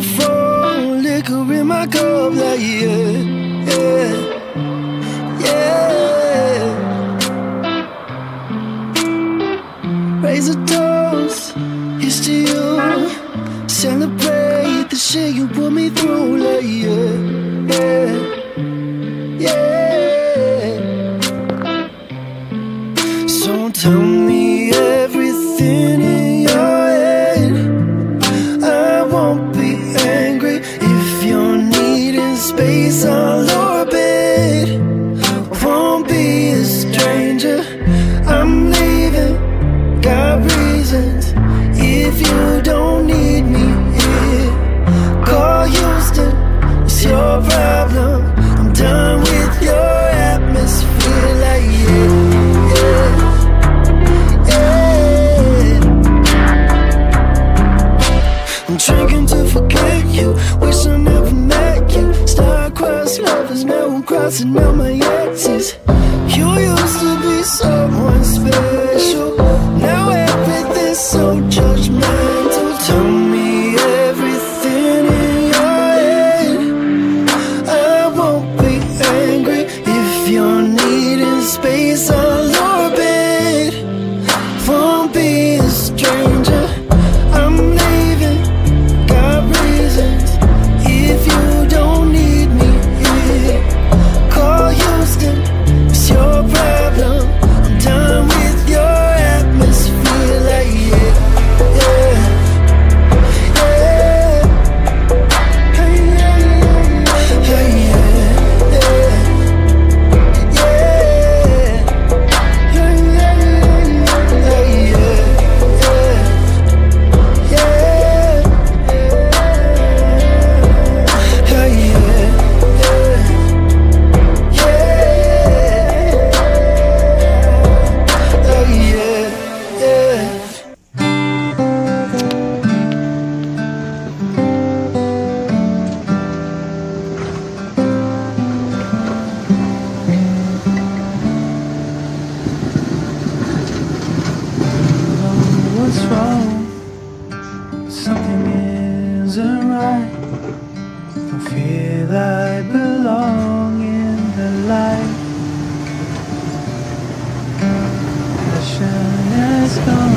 Styrofoam liquor in my cup, like yeah, yeah, yeah. Raise a toast, here's to you. Celebrate the shit you put me through, like yeah, yeah, yeah. So tell me everything in your head. I won't be angry if you're needing space. I'll orbit, won't be a stranger. I'm leaving, got reasons. If you don't need me here, call Houston, it's your problem. I'm done with your atmosphere, like yeah, yeah, yeah. I'm drinking to forget you, wish I never met you. Star-crossed lovers, now I'm crossing out my exes. You used to be someone special, now everything's so judgmental. Tell me everything in your head. I won't be angry if you're needing space. I'll orbit, won't be a stranger. I'm leaving, got reasons. If you don't need me here, call Houston, it's your problem. I'm done with your atmosphere, like yeah, yeah, yeah. Hey, yeah, hey, yeah, yeah, yeah. Hey, yeah, hey, yeah, yeah, yeah. Hey, yeah, what's wrong? Something isn't right. Don't feel I belong in the light. Passion has gone.